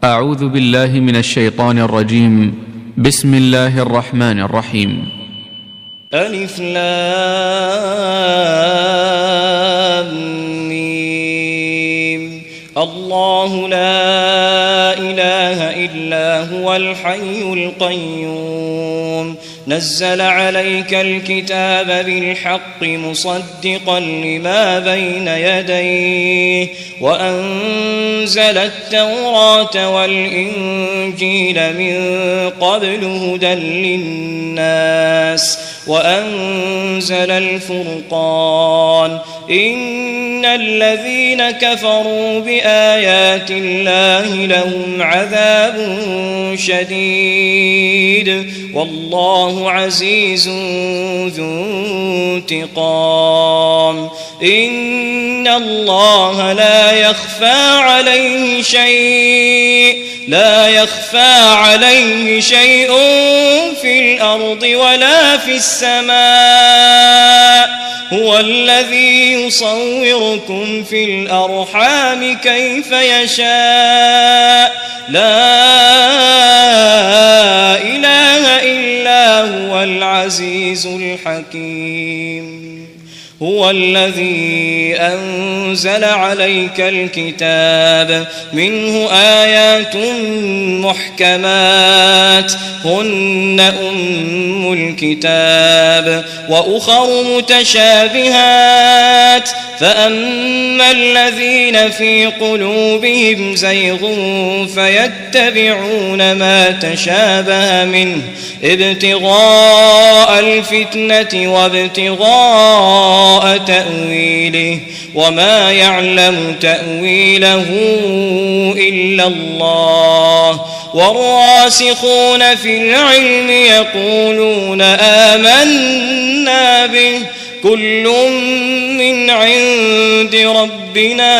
أعوذ بالله من الشيطان الرجيم. بسم الله الرحمن الرحيم. ألف لام ميم. الله لا إله إلا هو الحي القيوم نزل عليك الكتاب بالحق مصدقا لما بين يديه وأنزل التوراة والإنجيل من قبل هدى للناس وأنزل الفرقان إن الذين كفروا بآيات الله لهم عذاب شديد والله عزيز ذو انتقام إن الله لا يخفى عليه شيء في الأرض ولا في السماء هو الذي يصوركم في الأرحام كيف يشاء لا إله إلا هو العزيز الحكيم هو الذي أنزل عليك الكتاب منه آيات محكمات هن أم الكتاب وأخر متشابهات فأما الذين في قلوبهم زيغ فيتبعون ما تشابه منه ابتغاء الفتنة وابتغاء تأويله وما يعلم تأويله إلا الله والراسخون في العلم يقولون آمنا به كل من عند ربنا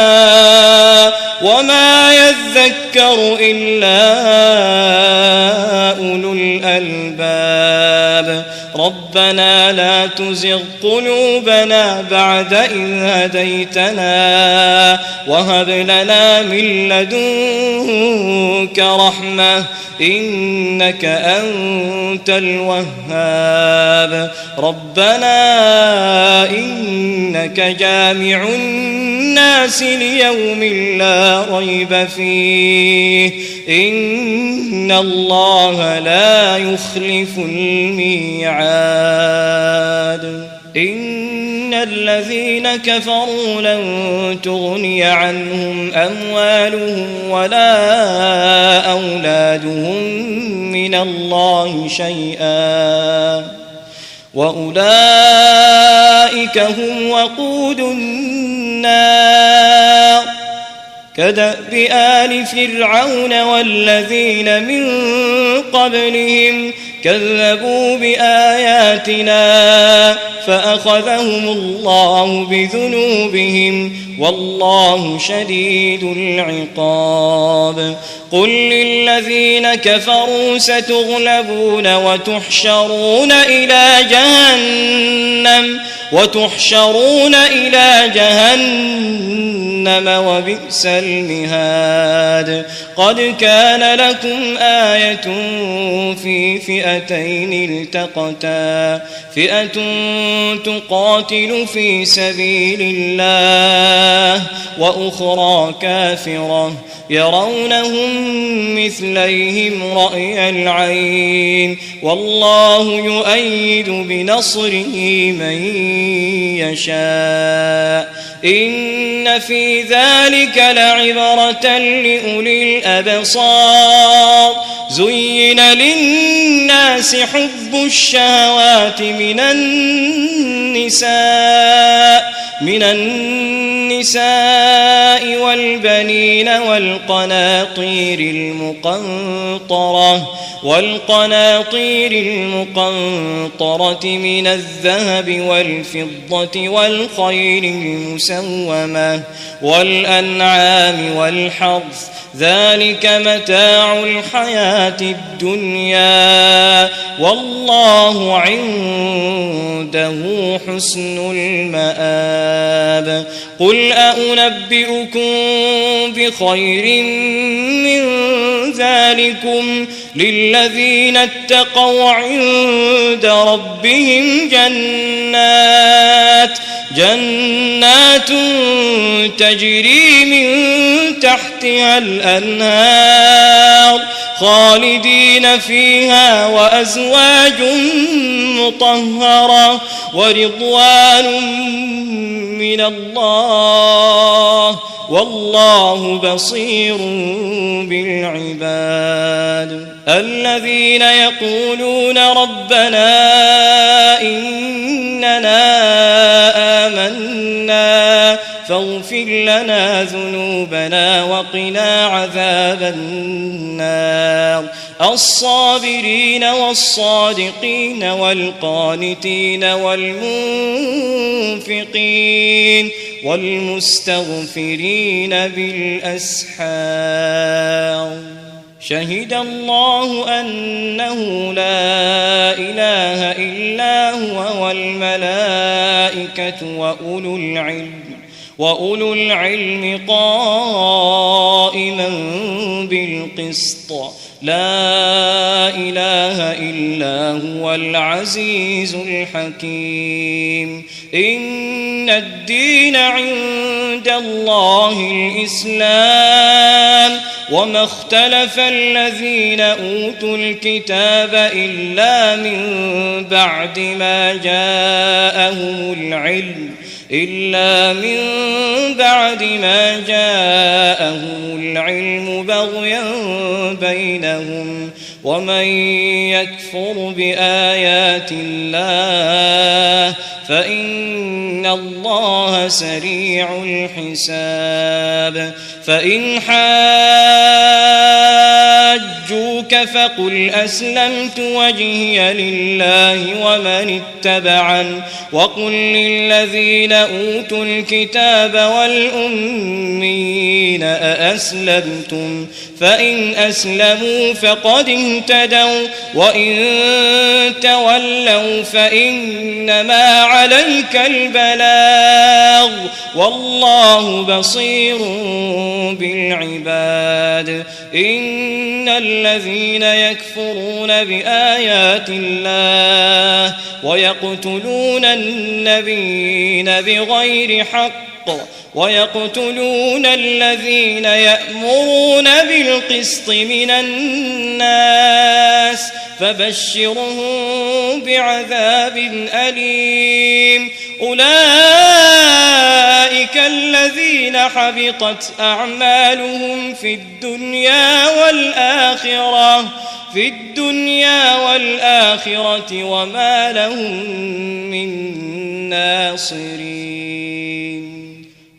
وما يذكر إلا أولو الألباب ربنا لا تزغ قلوبنا بعد إذ هديتنا وهب لنا من لدنك رحمة إنك أنت الوهاب ربنا إنك جامع الناس ليوم لا ريب فيه إن الله لا يخلف الميعاد إن الذين كفروا لن تغني عنهم أموالهم ولا أولادهم من الله شيئا وأولئك هم وقود النار كدأب آل فرعون والذين من قبلهم كذبوا بآياتنا فأخذهم الله بذنوبهم والله شديد العقاب قل للذين كفروا ستغلبون وتحشرون إلى جهنم وبئس المهاد قد كان لكم آية في فئتين التقتا فئة تقاتل في سبيل الله وأخرى كافرة يرونهم مثليهم رأي العين والله يؤيد بنصره من يشاء إن في ذلك لعبرة لأولي الأبصار زين للناس حب الشهوات من النساء والبنين والقناطير المقنطرة من الذهب والفضة والخيل المسومة والأنعام والحرث ذلك متاع الحياة الدنيا والله عنده حسن المآب قل أنبئكم بخير من ذلكم للذين اتقوا عند ربهم جنات تجري من تحتها الأنهار خالدين فيها وأزواج مطهرة ورضوان من الله والله بصير بالعباد الذين يقولون ربنا إننا آمنا فاغفر لنا ذنوبنا وقنا عذاب النار الصابرين والصادقين والقانتين والمنفقين والمستغفرين بالأسحار شهد الله أنه لا إله إلا هو والملائكة وأولو العلم قائما بالقسط لا إله إلا هو العزيز الحكيم إن الدين عند الله الإسلام وما اختلف الذين أوتوا الكتاب إلا من بعد ما جاءهم العلم بغيا بينهم ومن يكفر بآيات الله فإن الله سريع الحساب فإن حاجوك فقل أسلمت وجهي لله ومن اتبعن وقل للذين أوتوا الكتاب والأميين أأسلمتم فإن أسلموا فقد اهتدوا وإن تولوا فإنما عليك البلاغ والله بصير بالعباد إن الذين يكفرون بآيات الله ويقتلون النبيين بغير حق ويقتلون الذين يأمرون بالقسط من الناس فبشرهم بعذاب أليم أولئك الذين حبطت أعمالهم في الدنيا والآخرة وما لهم من ناصرين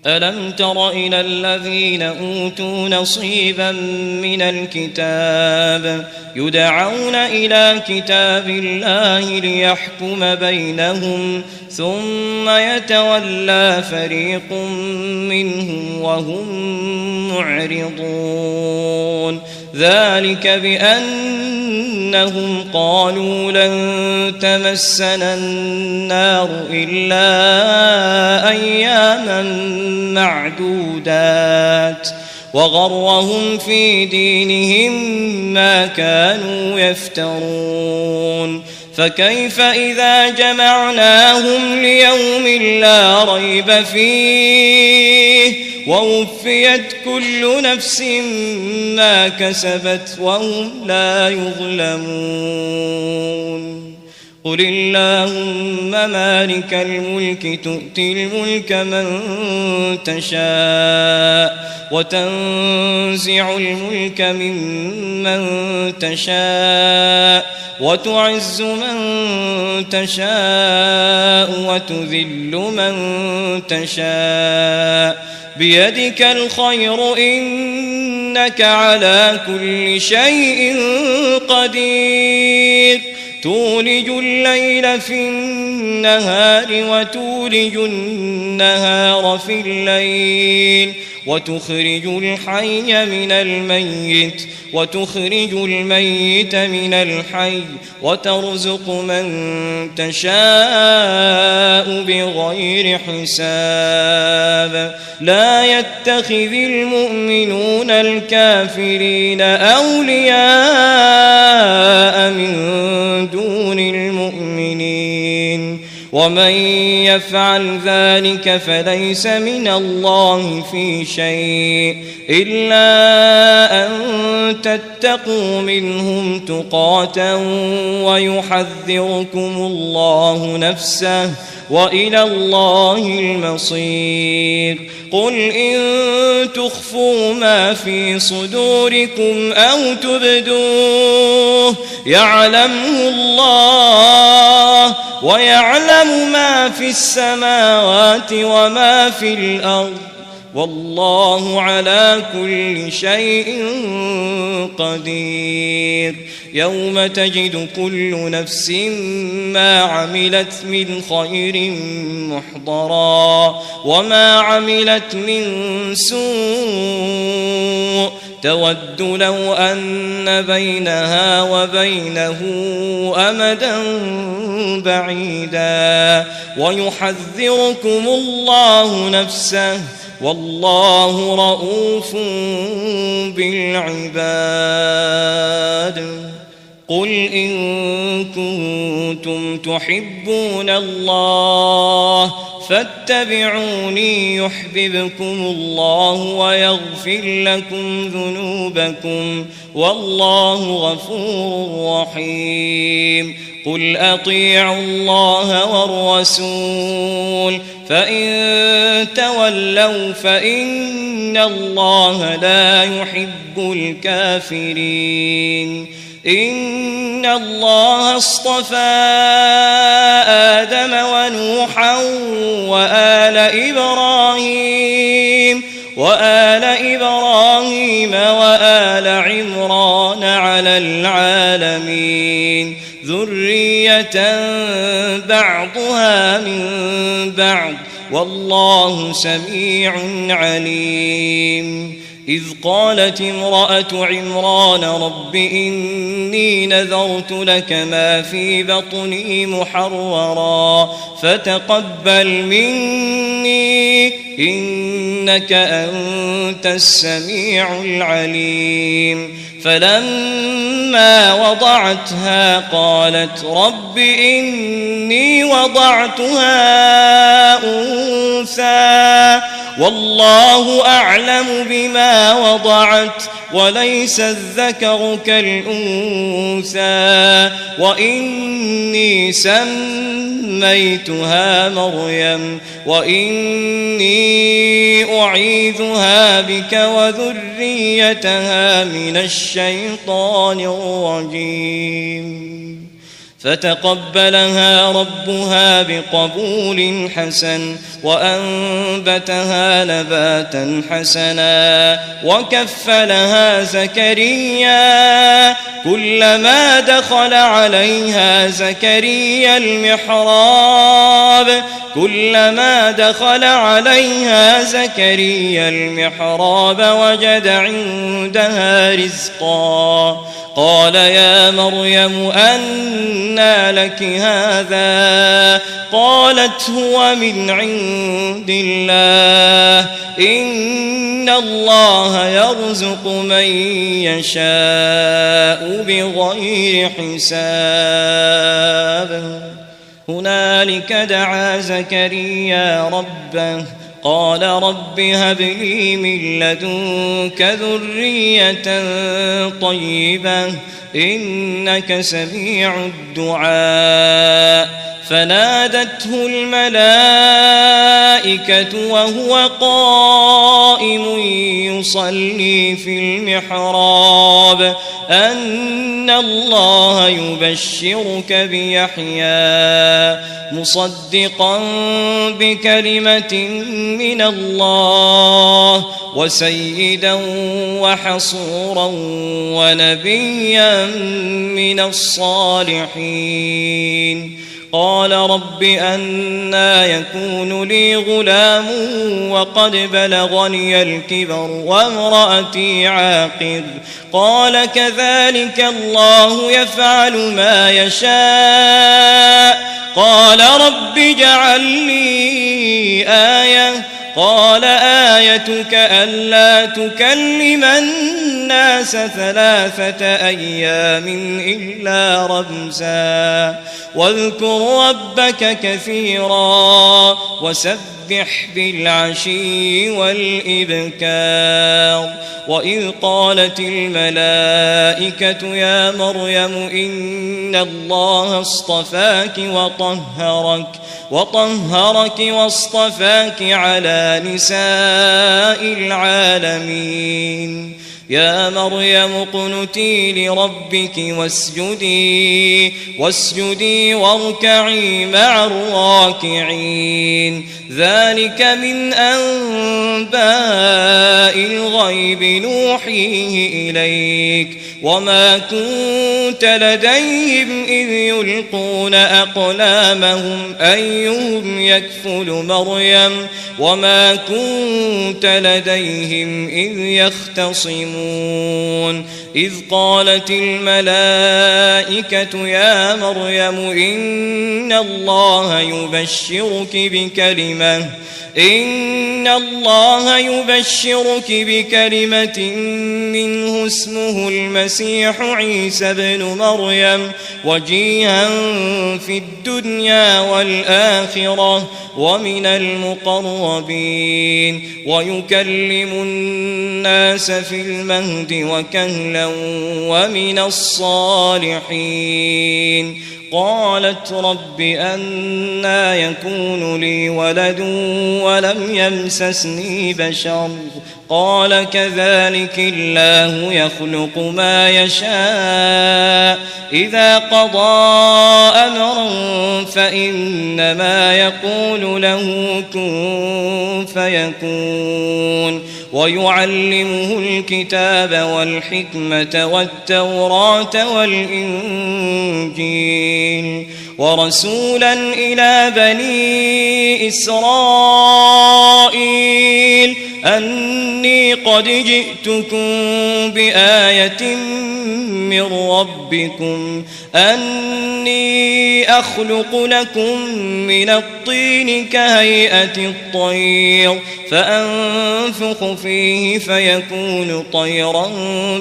ألم تر إلى الذين أوتوا نصيبا من الكتاب يدعون إلى كتاب الله ليحكم بينهم ثم يتولى فريق منهم وهم معرضون ذلك بأنهم قالوا لن تمسنا النار إلا أياما معدودات وغرهم في دينهم ما كانوا يفترون فكيف إذا جمعناهم ليوم لا ريب فيه ووفيت كل نفس ما كسبت وهم لا يظلمون قل اللهم مالك الملك تؤتي الملك من تشاء وتنزع الملك ممن تشاء وتعز من تشاء وتذل من تشاء بيدك الخير إنك على كل شيء قدير تولج الليل في النهار وتولج النهار في الليل وتخرج الحي من الميت وتخرج الميت من الحي وترزق من تشاء بغير حساب لا يتخذ المؤمنون الكافرين أولياء من دون المؤمنين ومن يفعل ذلك فليس من الله في شيء إلا أن تتقوا منهم تقاة ويحذركم الله نفسه وإلى الله المصير قل إن تخفوا ما في صدوركم أو تبدوه يعلمه الله ويعلم ما في السماوات وما في الأرض والله على كل شيء قدير يوم تجد كل نفس ما عملت من خير محضرا وما عملت من سوء تود لو أن بينها وبينه أمدا بعيدا ويحذركم الله نفسه والله رؤوف بالعباد قل إن كنتم تحبون الله فاتبعوني يحببكم الله ويغفر لكم ذنوبكم والله غفور رحيم قل أطيعوا الله والرسول فإن تولوا فإن الله لا يحب الكافرين إن الله اصطفى آدم ونوحا وآل إبراهيم وآل عمران على العالمين ذرية بعضها من بعض والله سميع عليم إذ قالت امرأة عمران رب إني نذرت لك ما في بطني محررا فتقبل مني إنك أنت السميع العليم فلما وضعتها قالت رب إني وضعتها أنثى والله أعلم بما وضعت وليس الذكر كالأنثى وإني سميتها مريم وإني أعيذها بك وذريتها من الشيطان الرجيم فتقبلها ربها بقبول حسن وأنبتها نباتا حسنا وكفلها زكريا كلما دخل عليها زكريا المحراب وجد عندها رزقا قال يا مريم أنى لك هذا قالت هو من عند الله إن الله يرزق من يشاء بغير حساب هنالك دعا زكريا ربه قال رب هب لي من لدنك ذرية طيبة إنك سميع الدعاء فنادته الملائكة وهو قائم يصلي في المحراب أن الله يبشرك بيحيى مصدقا بكلمة من الله وسيدا وحصورا ونبيا من الصالحين قال رب أنى يكون لي غلام وقد بلغني الكبر وامرأتي عاقر قال كذلك الله يفعل ما يشاء قال رب اجعل لي آية قال آيتك ألا تكلم الناس 3 أيام إلا رمزا واذكر ربك كثيرا وسبح بالعشي والإبكار وإذ قالت الملائكة يا مريم إن الله اصطفاك وطهرك واصطفاك على نساء العالمين يا مريم اقنتي لربك واسجدي واركعي مع الراكعين ذلك من أنباء الغيب نوحيه إليك وما كنت لديهم إذ يلقون أقلامهم أيهم يكفل مريم وما كنت لديهم إذ يختصمون إذ قالت الملائكة يا مريم إن الله يبشرك بكلمة منه اسمه المسيح عيسى ابن مريم وجيها في الدنيا والآخرة ومن المقربين ويكلم الناس في المهد وكهلا ومن الصالحين قالت رب أنى يكون لي ولد ولم يمسسني بشر قال كذلك الله يخلق ما يشاء إذا قضى أمرا فإنما يقول له كن فيكون ويعلمه الكتاب والحكمة والتوراة والإنجيل ورسولا إلى بني إسرائيل أني قد جئتكم بآية من ربكم أني أخلق لكم من الطين كهيئة الطير فأنفخ فيه فيكون طيرا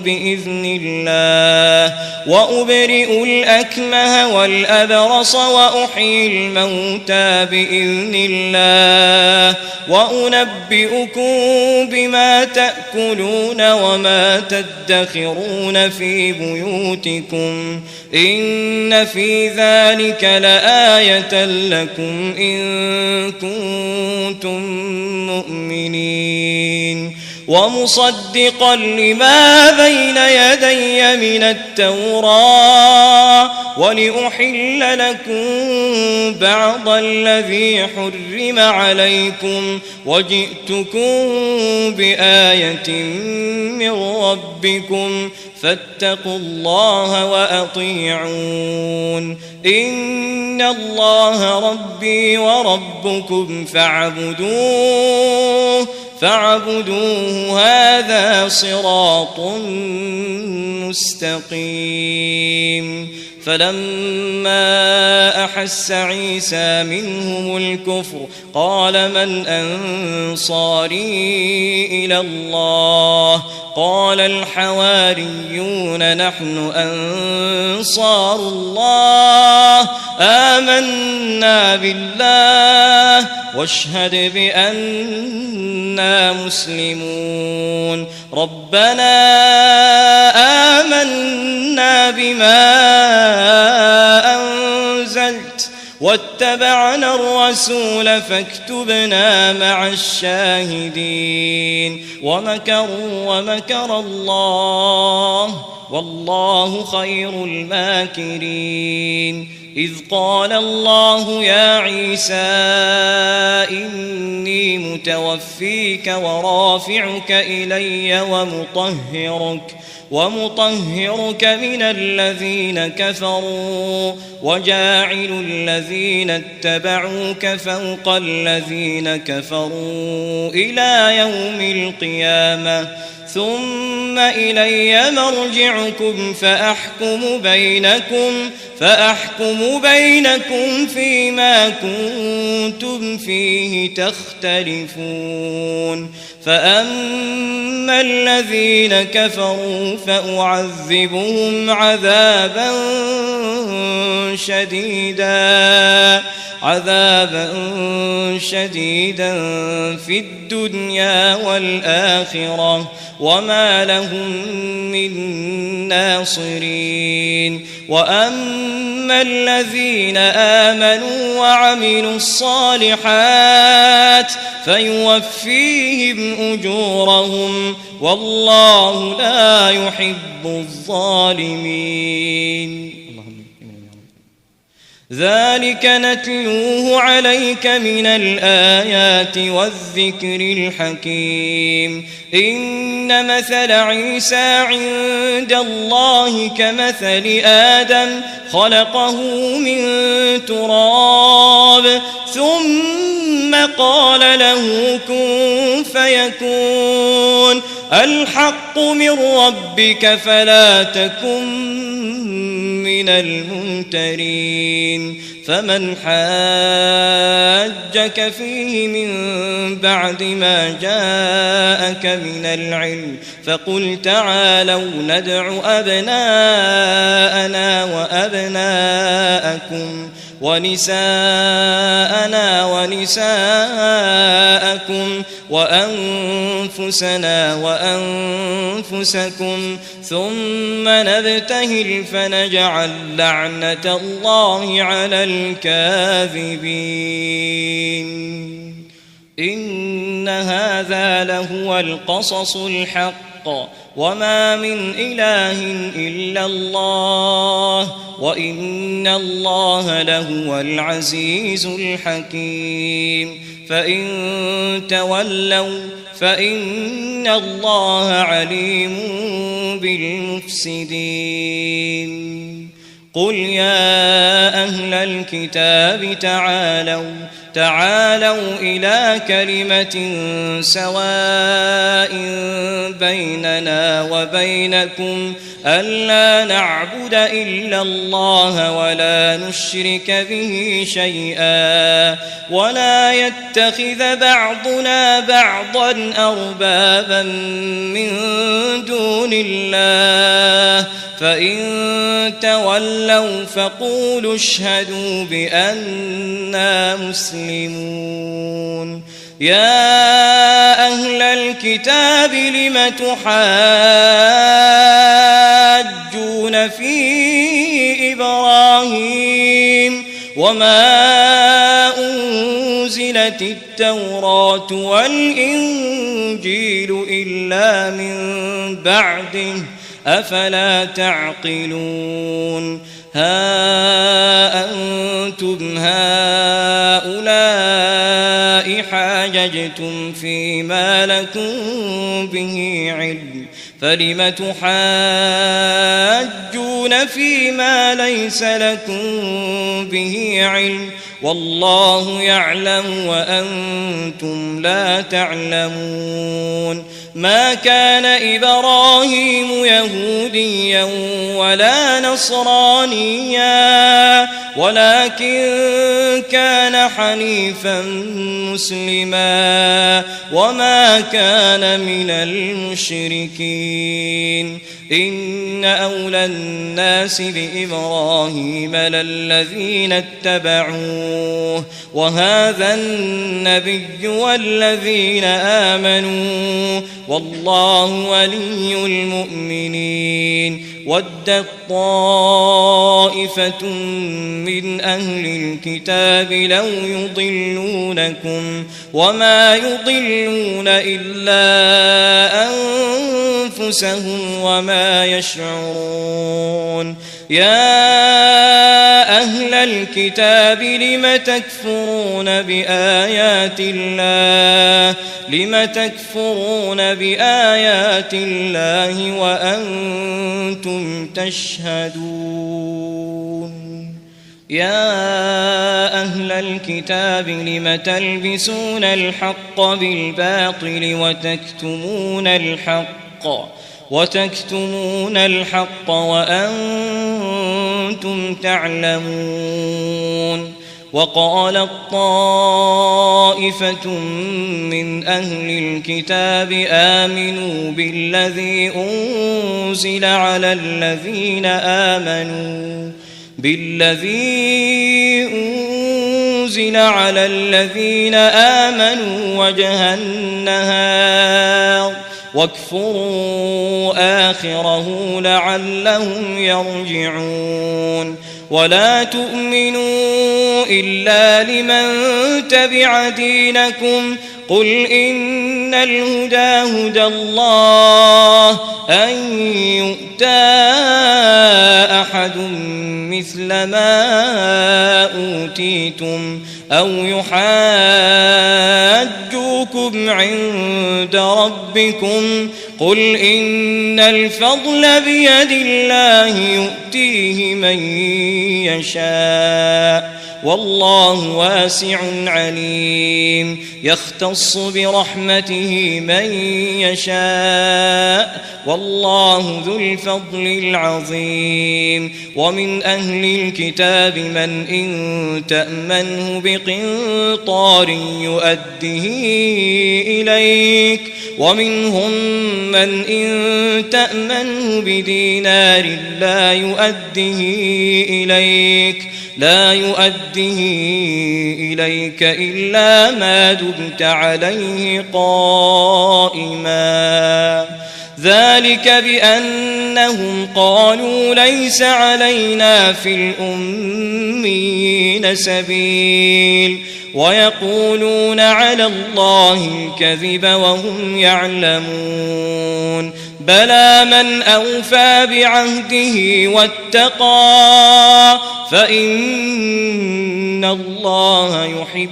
بإذن الله وأبرئ الأكمه والأبرص وأحيي الموتى بإذن الله وأنبئكم بما تأكلون وما تدخرون في بيوتكم إن في ذلك لآية لكم إن كنتم مؤمنين ومصدقا لما بين يدي من التوراة ولأحل لكم بعض الذي حرم عليكم وجئتكم بآية من ربكم فاتقوا الله وأطيعون إن الله ربي وربكم فاعبدوه هذا صراط مستقيم فلما أحس عيسى منهم الكفر قال من أنصاري إلى الله قال الحواريون نحن أنصار الله آمنا بالله واشهد بأننا مسلمون ربنا آمنا بما أنزلت واتبعنا الرسول فاكتبنا مع الشاهدين ومكر الله والله خير الماكرين إذ قال الله يا عيسى إني متوفيك ورافعك إلي ومطهرك من الذين كفروا وجاعل الذين اتبعوك فوق الذين كفروا إلى يوم القيامة ثم إلي مرجعكم فأحكم بينكم فيما كنتم فيه تختلفون فأما الذين كفروا فأعذبهم عذابا شديدا في الدنيا والآخرة وما لهم من ناصرين وأما الذين آمنوا وعملوا الصالحات فيوفيهم أجورهم والله لا يحب الظالمين. ذلك نتلوه عليك من الآيات والذكر الحكيم. إن مثل عيسى عند الله كمثل آدم خلقه من تراب ثم قال له كن فيكون الحق من ربك فلا تكن من الممترين. فمن حاجك فيه من بعد ما جاءك من العلم فقل تعالوا ندع أبناءنا وأبناءكم ونساءنا ونساءكم وأنفسنا وأنفسكم ثم نبتهل فنجعل لعنة الله على الكاذبين. إن هذا لهو القصص الحق وما من إله إلا الله وإن الله لهو العزيز الحكيم. فإن تولوا فإن الله عليم بالمفسدين. قل يا أهل الكتاب تعالوا إلى كلمة سواء بيننا وبينكم ألا نعبد إلا الله ولا نشرك به شيئا ولا يتخذ بعضنا بعضا أربابا من دون الله فإن تولوا فقولوا اشهدوا بأننا مسلمون. يا أهل الكتاب لم تحاجون في إبراهيم وما أنزلت التوراة والإنجيل إلا من بعده أفلا تعقلون. ها أنتم هؤلاء حاججتم فيما لكم به علم فلم تحاجون فيما ليس لكم به علم والله يعلم وأنتم لا تعلمون. ما كان إبراهيم يهوديا ولا نصرانيا ولكن كان حنيفا مسلما وما كان من المشركين. إن أولى الناس بإبراهيم للذين اتبعوه وهذا النبي والذين آمنوا والله ولي المؤمنين. ودت طائفة من أهل الكتاب لو يضلونكم وما يضلون إلا أنفسهم وما يشعرون. يا أهل الكتاب لم تكفرون بآيات الله وأنتم تشهدون يا أهل الكتاب لم تلبسون الحق بالباطل وتكتمون الحق وأنتم تعلمون وقالت طائفة من أهل الكتاب آمنوا بالذي أنزل على الذين آمنوا وجه النهار واكفروا آخره لعلهم يرجعون ولا تؤمنوا إلا لمن تبع دينكم قل إن الهدى هدى الله أن يؤتى أحد مثل ما أوتيتم أو يحاجوكم عند ربكم قل إن الفضل بيد الله يؤتيه من يشاء والله واسع عليم يختص برحمته من يشاء والله ذو الفضل العظيم ومن أهل الكتاب من إن تأمنه بقنطار يؤده إليك ومنهم من إن تأمنه بدينار لا يؤده إليك إلا ما دمت عليه قائما ذلك بأنهم قالوا ليس علينا في الأميين سبيل ويقولون على الله الكذب وهم يعلمون بلى من أوفى بعهده واتقى فإن الله يحب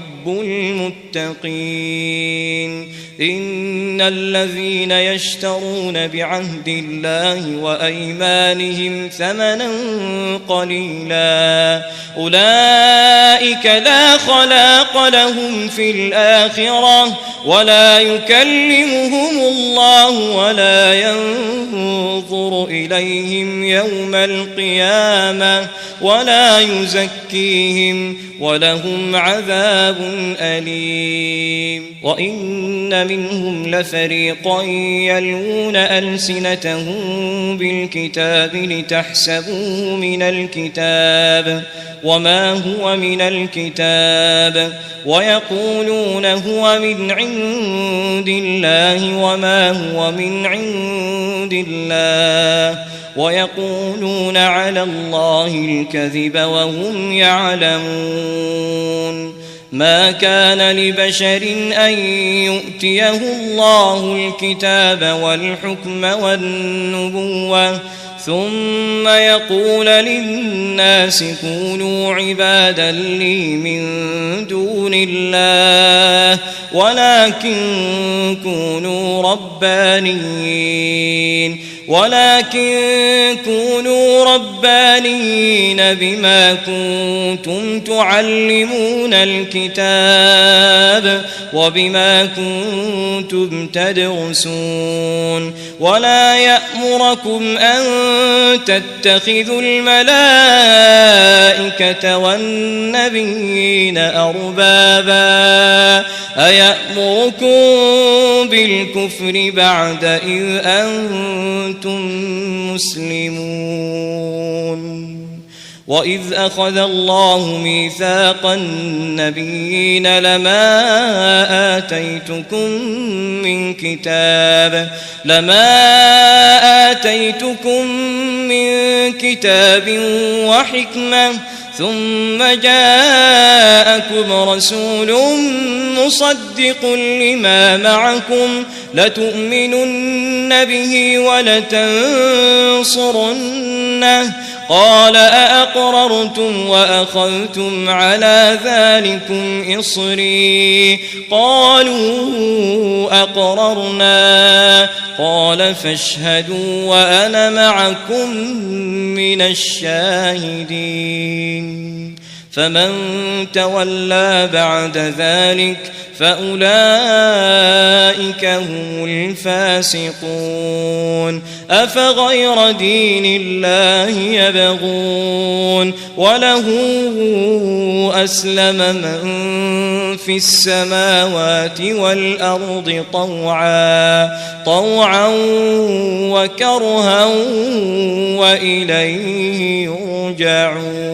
المتقين إن الذين يشترون بعهد الله وأيمانهم ثمنا قليلا أولئك لا خلاق لهم في الآخرة ولا يكلمهم الله ولا ينظر إليهم يوم القيامة ولا يزكيهم ولهم عذاب أليم وإن منهم لفريقا يلوون ألسنتهم بالكتاب لتحسبوه من الكتاب وما هو من الكتاب ويقولون هو من عند الله وما هو من عند الله ويقولون على الله الكذب وهم يعلمون ما كان لبشر أن يؤتيه الله الكتاب والحكم والنبوة ثم يقول للناس كونوا عبادا لي من دون الله ولكن كونوا ربانيين بما كنتم تعلمون الكتاب وبما كنتم تدرسون ولا يأمركم أن تتخذوا الملائكة والنبيين أربابا أيأمركم بالكفر بعد إذ أنتم مسلمون وإذ أخذ الله ميثاق النبيين لما آتيتكم من كتاب وحكمة ثم جاءكم رسول مصدق لما معكم لتؤمنن به ولتنصرنه قال أأقررتم وأخذتم على ذلكم إصري قالوا أقررنا قال فاشهدوا وأنا معكم من الشاهدين فمن تولى بعد ذلك فأولئك هم الفاسقون أفغير دين الله يبغون وله أسلم من في السماوات والأرض طوعا وكرها وإليه يرجعون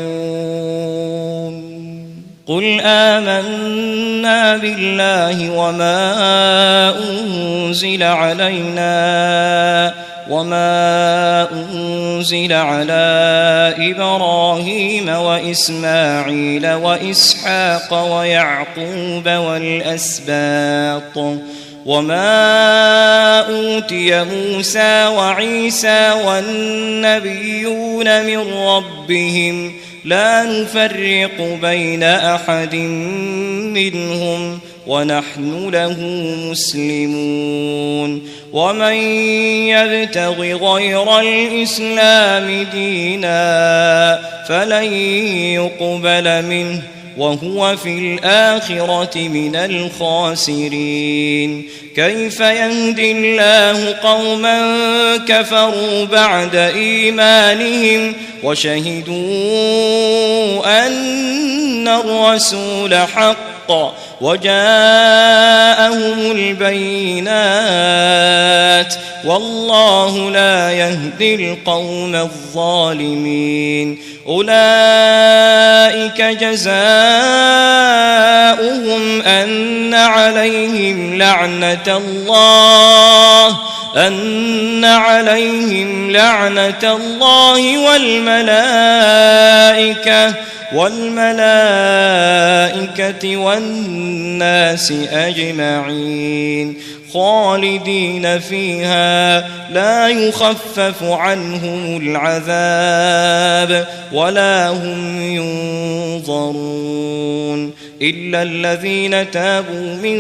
قل آمنا بالله وما أنزل على إبراهيم وإسماعيل وإسحاق ويعقوب والأسباط وما أوتي موسى وعيسى والنبيون من ربهم لا نفرق بين أحد منهم ونحن له مسلمون ومن يبتغ غير الإسلام دينا فلن يقبل منه وهو في الآخرة من الخاسرين كيف يهدي الله قوما كفروا بعد إيمانهم وشهدوا أن الرسول حق وجاءهم البينات والله لا يهدي القوم الظالمين أولئك جزاؤهم أن عليهم لعنة الله والملائكة والناس أجمعين خالدين فيها لا يخفف عنهم العذاب ولا هم ينظرون إلا الذين تابوا من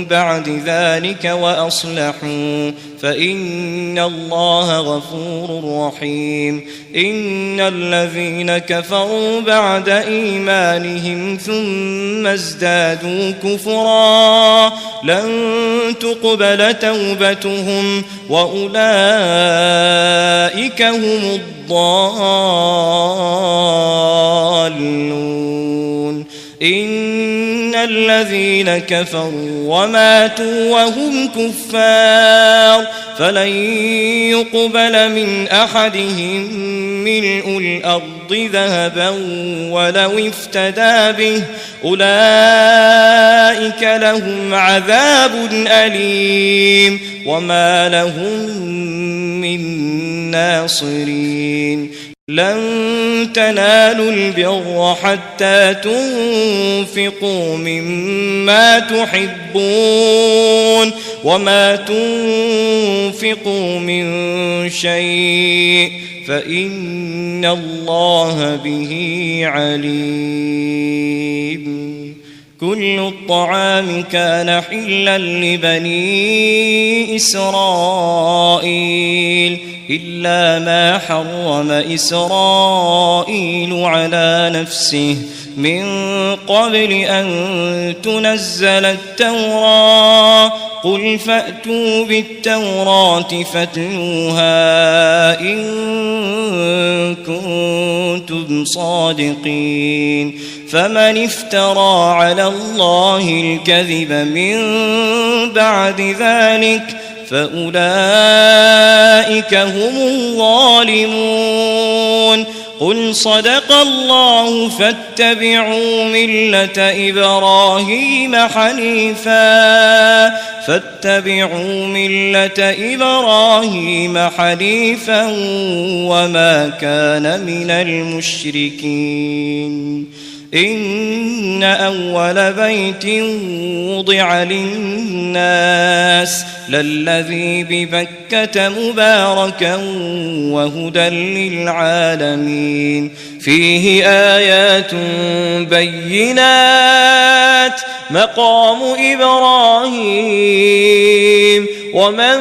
بعد ذلك وأصلحوا فإن الله غفور رحيم إن الذين كفروا بعد إيمانهم ثم ازدادوا كفرا لن تقبل توبتهم وأولئك هم الضالون إن الذين كفروا وماتوا وهم كفار فلن يقبل من أحدهم ملء الأرض ذهبا ولو افتدى به أولئك لهم عذاب أليم وما لهم من ناصرين لن تنالوا البر حتى تنفقوا مما تحبون وما تنفقوا من شيء فإن الله به عليم كل الطعام كان حلا لبني إسرائيل إلا ما حرم إسرائيل على نفسه من قبل أن تنزل التوراة قل فأتوا بالتوراة فاتلوها إن كنتم صادقين فمن افترى على الله الكذب من بعد ذلك فأولئك هم الظالمون قل صدق الله فاتبعوا ملة إبراهيم حنيفا وما كان من المشركين إن أول بيت وضع للناس للذي ببكة مباركا وهدى للعالمين فيه آيات بينات مقام إبراهيم ومن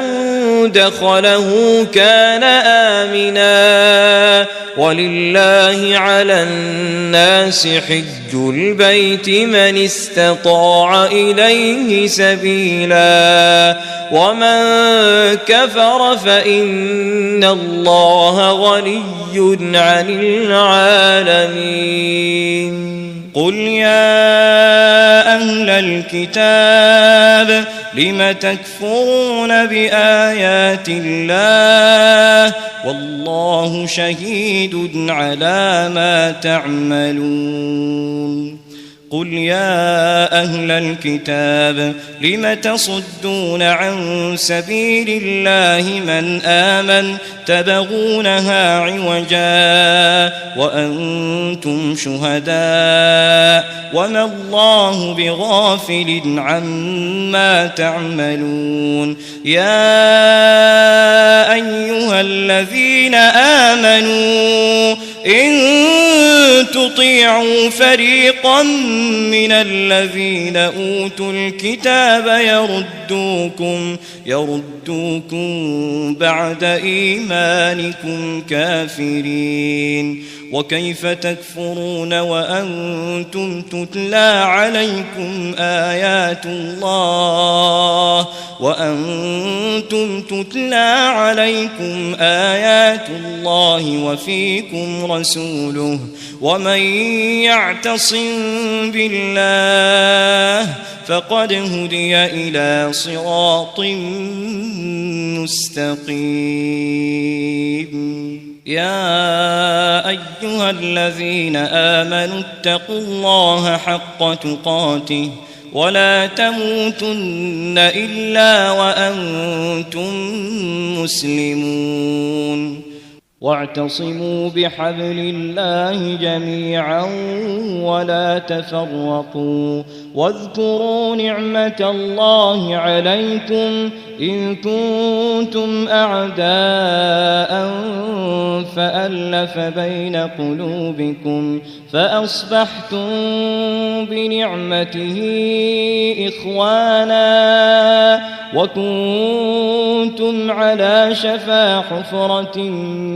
دخله كان آمنا ولله على الناس حج البيت من استطاع إليه سبيلا ومن كفر فإن الله غني عن العالمين قل يا أهل الكتاب لم تكفرون بآيات الله والله شهيد على ما تعملون قل يا أهل الكتاب لم تصدون عن سبيل الله من آمن تبغونها عوجا وأنتم شهداء وما الله بغافل عما تعملون يا أيها الذين آمنوا إن تطيعوا فريقا من الذين أوتوا الكتاب يردوكم بعد إيمانكم كافرين وكيف تكفرون وأنتم تتلى عليكم آيات الله وفيكم رسوله ومن يعتصم بالله فقد هدي إلى صراط مستقيم يا أيها الذين آمنوا اتقوا الله حق تقاته ولا تموتن إلا وأنتم مسلمون واعتصموا بحبل الله جميعا ولا تفرقوا واذكروا نعمة الله عليكم إن كنتم أعداء فألف بين قلوبكم فأصبحتم بنعمته إخوانا وكنتم على شفا حفرة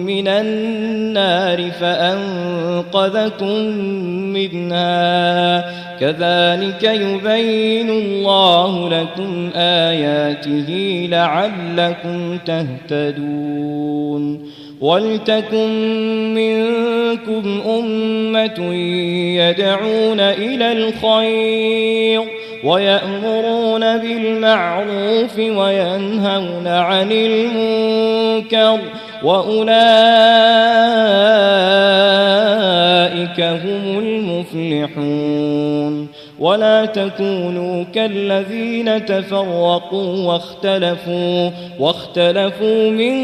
من النار فأنقذكم منها كذلك يبين الله لكم آياته لعلكم تهتدون ولتكن منكم أمة يدعون إلى الخير ويأمرون بالمعروف وينهون عن المنكر وأولئك هم المفلحون ولا تكونوا كالذين تفرقوا واختلفوا من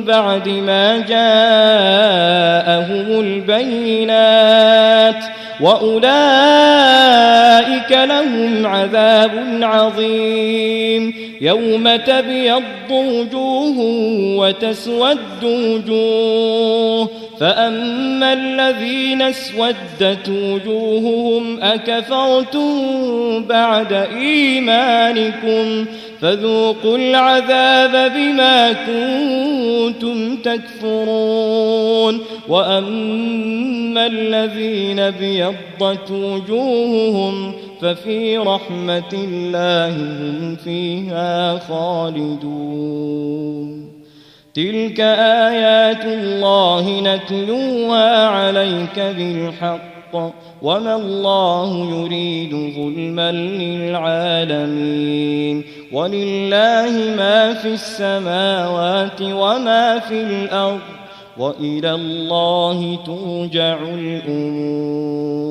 بعد ما جاءهم البينات وأولئك لهم عذاب عظيم يوم تبيض وجوه وتسود وجوه فأما الذين اسودت وجوههم أكفرتم بعد إيمانكم فذوقوا العذاب بما كنتم تكفرون وأما الذين بيضت وجوههم ففي رحمة الله هم فيها خالدون تلك آيات الله نتلوها عليك بالحق وما الله يريد ظلما للعالمين ولله ما في السماوات وما في الأرض وإلى الله ترجع الأمور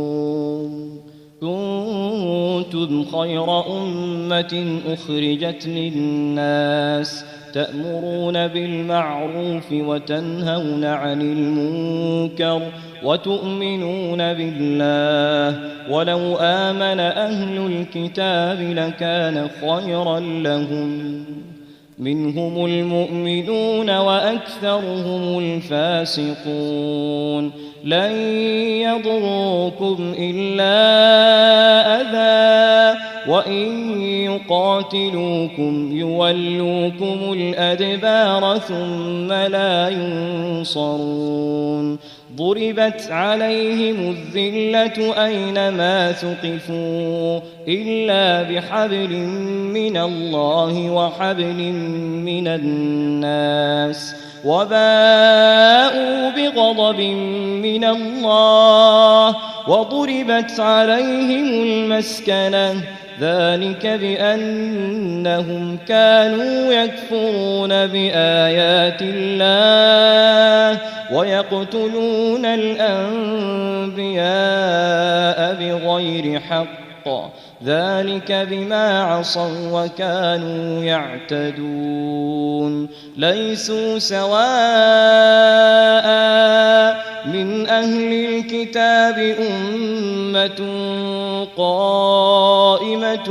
كنتم خير أمة أخرجت للناس تأمرون بالمعروف وتنهون عن المنكر وتؤمنون بالله ولو آمن أهل الكتاب لكان خيرا لهم منهم المؤمنون وأكثرهم الفاسقون لن يضروكم إلا أذى وإن يقاتلوكم يولوكم الأدبار ثم لا ينصرون ضربت عليهم الذلة أينما ثقفوا إلا بحبل من الله وحبل من الناس وباءوا بغضب من الله وضربت عليهم المسكنة ذلك بأنهم كانوا يكفرون بآيات الله ويقتلون الأنبياء بغير حق ذلك بما عصوا وكانوا يعتدون ليسوا سواء من أهل الكتاب أمة قائمة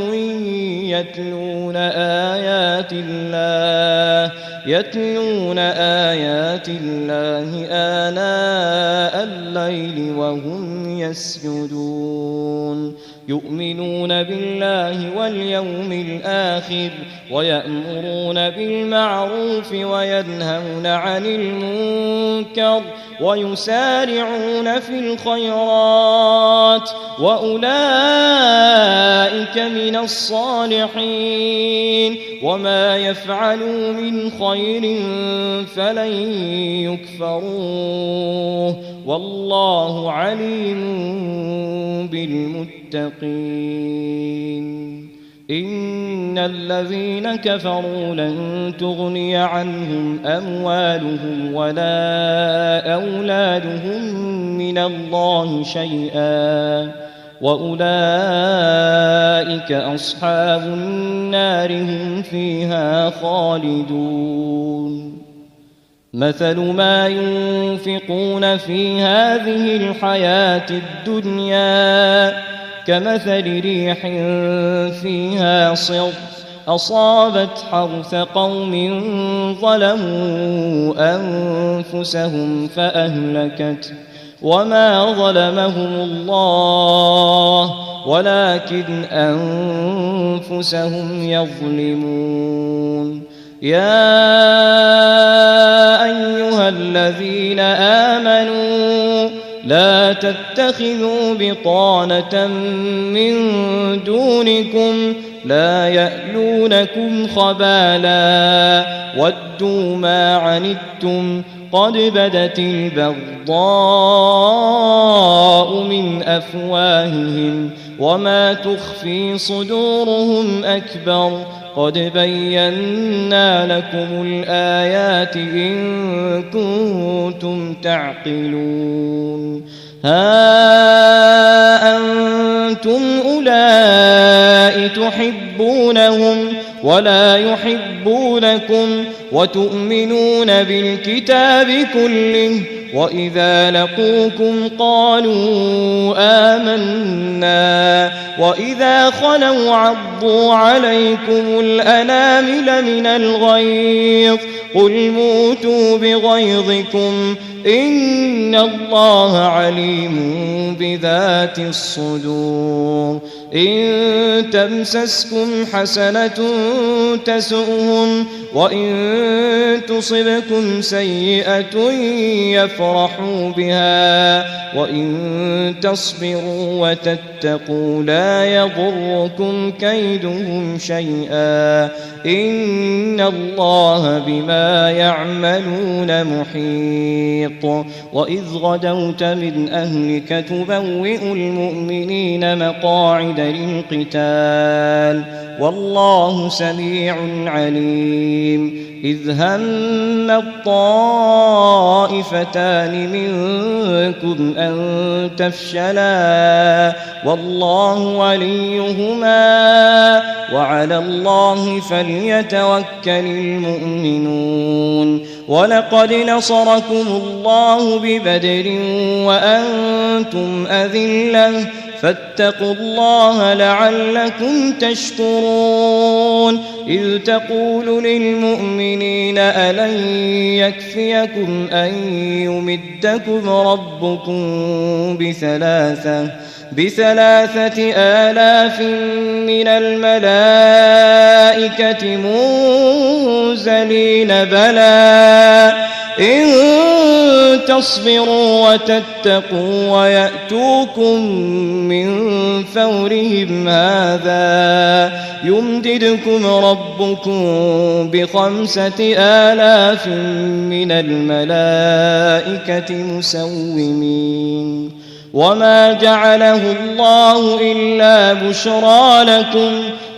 يتلون آيات الله آناء الليل وهم يسجدون يؤمنون بالله واليوم الآخر ويأمرون بالمعروف وينهون عن المنكر ويسارعون في الخيرات وأولئك من الصالحين وما يفعلوا من خير فلن يكفروه والله عليم بالمتقين إن الذين كفروا لن تغني عنهم أموالهم ولا أولادهم من الله شيئا وأولئك أصحاب النار هم فيها خالدون مثل ما ينفقون في هذه الحياة الدنيا كمثل ريح فيها صر أصابت حرث قوم ظلموا أنفسهم فأهلكت وما ظلمهم الله ولكن أنفسهم يظلمون يا أيها الذين آمنوا لا تتخذوا بطانة من دونكم لا يألونكم خبالا ودوا ما عنتم قد بدت البغضاء من أفواههم وما تخفي صدورهم أكبر قد بينا لكم الآيات إن كنتم تعقلون ها أنتم أولئك تحبونهم ولا يحبونكم وتؤمنون بالكتاب كله وإذا لقوكم قالوا آمنا وإذا خلوا عضوا عليكم الأنامل من الغيظ قل موتوا بغيظكم إن الله عليم بذات الصدور إن تمسسكم حسنة تسؤهم وإن تصبكم سيئة يفرحوا بها وإن تصبروا وتتقوا لا يضركم كيدهم شيئا إن الله بما يعملون محيط وإذ غدوت من أهلك تبوئ المؤمنين مقاعد للقتال والله سميع عليم إذ هم الطائفتان منكم أن تفشلا والله وليهما وعلى الله فليتوكل المؤمنون ولقد نصركم الله ببدر وأنتم أذلة فاتقوا الله لعلكم تشكرون إذ تقول للمؤمنين ألن يكفيكم أن يمدكم ربكم بثلاثة آلاف من الملائكة منزلين بلى إن تصبروا وتتقوا ويأتوكم من فورهم هذا يمددكم ربكم ب5,000 من الملائكة مسومين وما جعله الله إلا بشرى لكم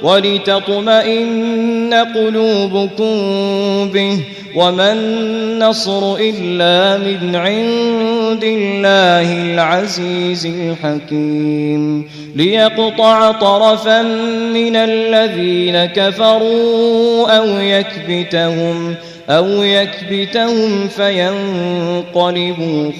ولتطمئن قلوبكم به وما النصر إلا من عند الله العزيز الحكيم ليقطع طرفا من الذين كفروا أو يكبتهم فينقلبوا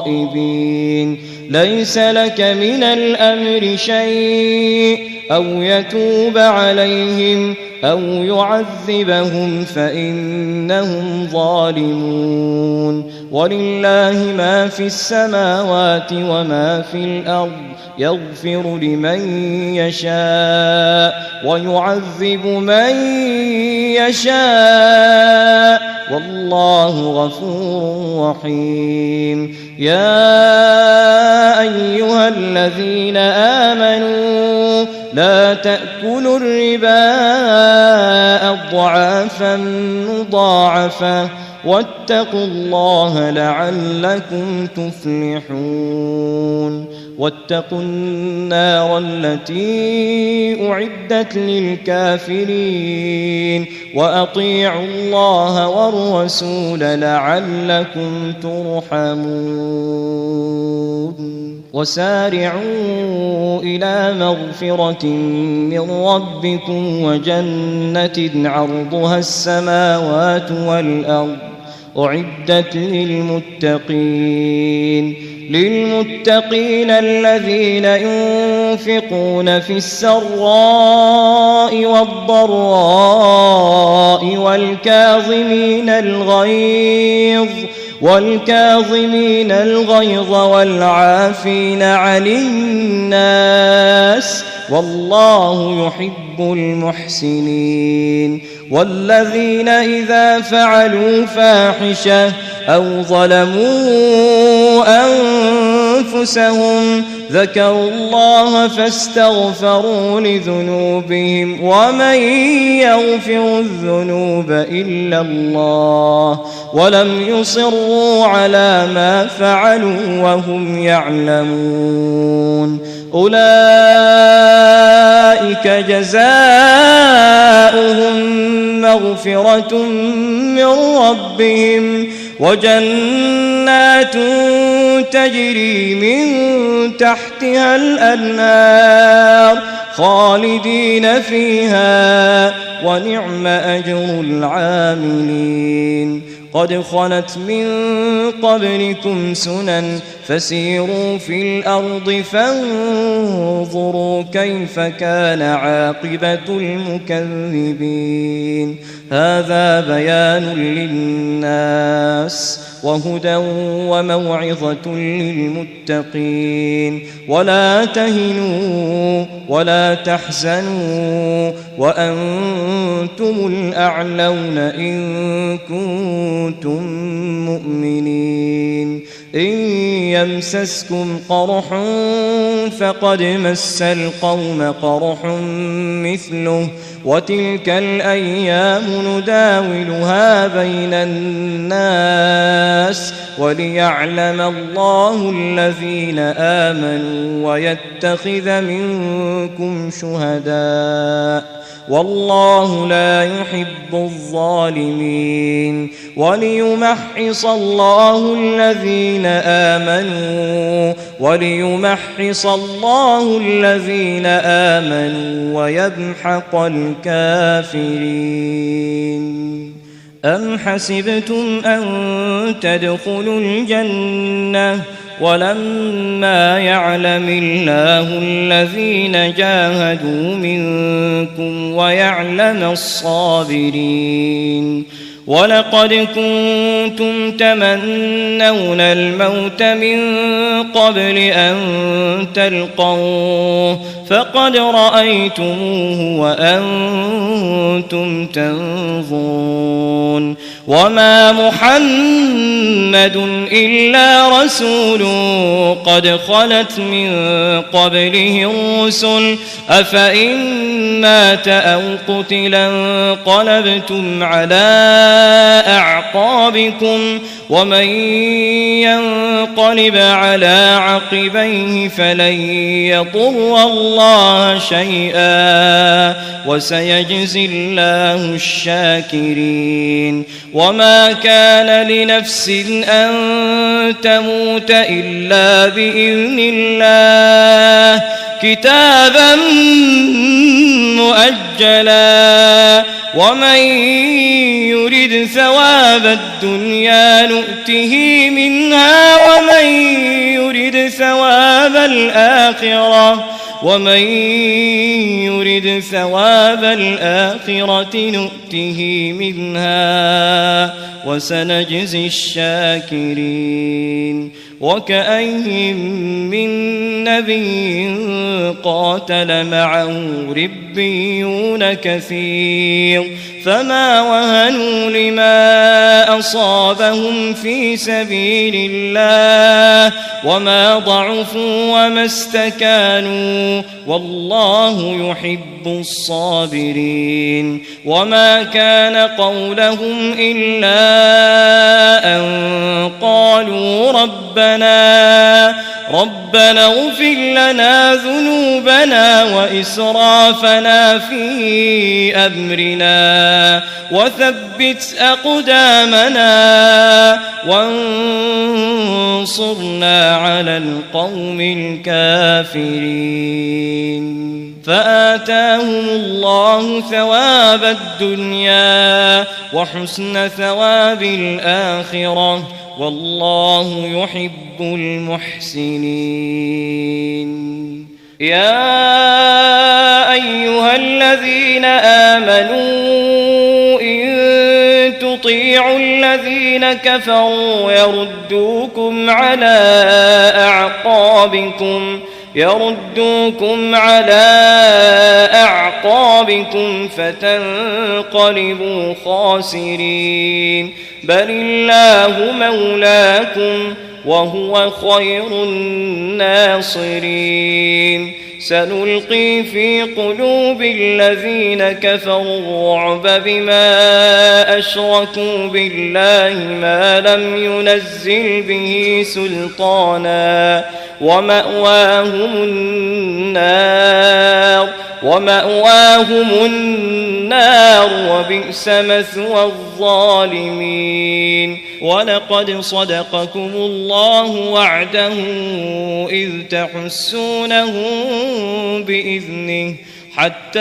خائبين ليس لك من الأمر شيء أو يتوب عليهم أو يعذبهم فإنهم ظالمون ولله ما في السماوات وما في الأرض يغفر لمن يشاء ويعذب من يشاء والله غفور رحيم يا أيها الذين آمنوا لا تأكلوا الربا أضعافا مضاعفة واتقوا الله لعلكم تفلحون واتقوا النار التي أعدت للكافرين وأطيعوا الله والرسول لعلكم ترحمون وسارعوا إلى مغفرة من ربكم وجنة عرضها السماوات والأرض أعدت للمتقين الذين ينفقون في السراء والضراء والكاظمين الغيظ والعافين عن الناس والله يحب المحسنين والذين إذا فعلوا فاحشة أو ظلموا أنفسهم ذكروا الله فاستغفروا لذنوبهم ومن يغفر الذنوب إلا الله ولم يصروا على ما فعلوا وهم يعلمون أولئك جزاؤهم مغفرة من ربهم وجنات تجري من تحتها الأنهار خالدين فيها ونعم أجر العاملين قد خلت من قبلكم سنن فسيروا في الأرض فانظروا كيف كان عاقبة المكذبين هذا بيان للناس وهدى وموعظة للمتقين ولا تهنوا ولا تحزنوا وأنتم الأعلون إن كنتم مؤمنين إن يمسسكم قرح فقد مس القوم قرح مثله وتلك الأيام نداولها بين الناس وليعلم الله الذين آمنوا ويتخذ منكم شهداء والله لا يحب الظالمين وليمحص الله الذين آمنوا ويمحق الكافرين. أم حسبتم أن تدخلوا الجنة ولما يعلم الله الذين جاهدوا منكم ويعلم الصابرين. ولقد كنتم تمنون الموت من قبل أن تلقوه فقد رأيتموه وأنتم تنظرون. وما محمد إلا رسول قد خلت من قبله الرسل أفإن مات أو قتلا انقلبتم على أعقابكم ومن ينقلب على عقبيه فلن يضر الله شيئا وسيجزي الله الشاكرين. وما كان لنفس أن تموت إلا بإذن الله كتابا مؤجلا ومن يرد ثواب الدنيا نؤته منها ومن يرد ثواب الآخرة نؤته منها وسنجزي الشاكرين. وكأين من نبي قاتل معه ربيون كثير فما وهنوا لما أصابهم في سبيل الله وما ضعفوا وما استكانوا والله يحب الصابرين. وما كان قولهم إلا أن قالوا ربنا اغفر لنا ذنوبنا وإسرافنا في أمرنا وثبت أقدامنا وانصرنا على القوم الكافرين. فآتاهم الله ثواب الدنيا وحسن ثواب الآخرة والله يحب المحسنين. يا أيها الذين آمنوا إن تطيعوا الذين كفروا يردوكم على أعقابكم فتنقلبوا خاسرين. بل الله مولاكم وهو خير الناصرين. سنلقي في قلوب الذين كفروا الرعب بما أشركوا بالله ما لم ينزل به سلطانا ومأواهم النار وبئس مثوى الظالمين. ولقد صدقكم الله وعده إذ تحسونهم بإذنه حتى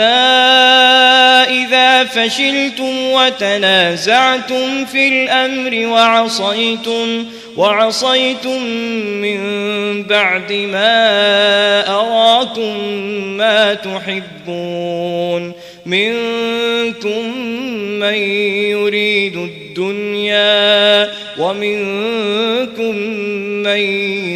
إذا فشلتم وتنازعتم في الأمر وعصيتم من بعد ما أراكم ما تحبون منكم من يريد الدنيا ومنكم من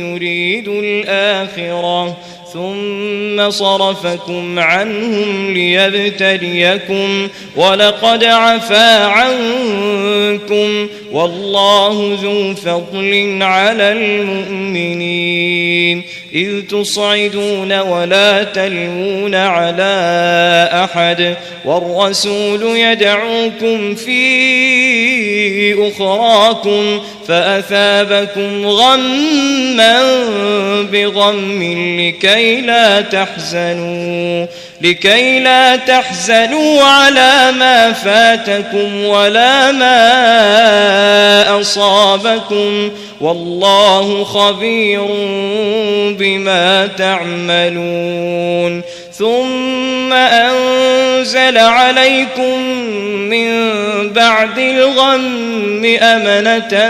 يريد الآخرة ثم صرفكم عنهم ليبتليكم ولقد عفا عنكم والله ذو فضل على المؤمنين. إذ تصعدون ولا تلوون على أحد والرسول يدعوكم في أخراكم فأثابكم غما بغم لكي لا تحزنوا لكي لا تحزنوا على ما فاتكم ولا ما أصابكم والله خبير بما تعملون ثم أنزل عليكم من بعد الغم أمنة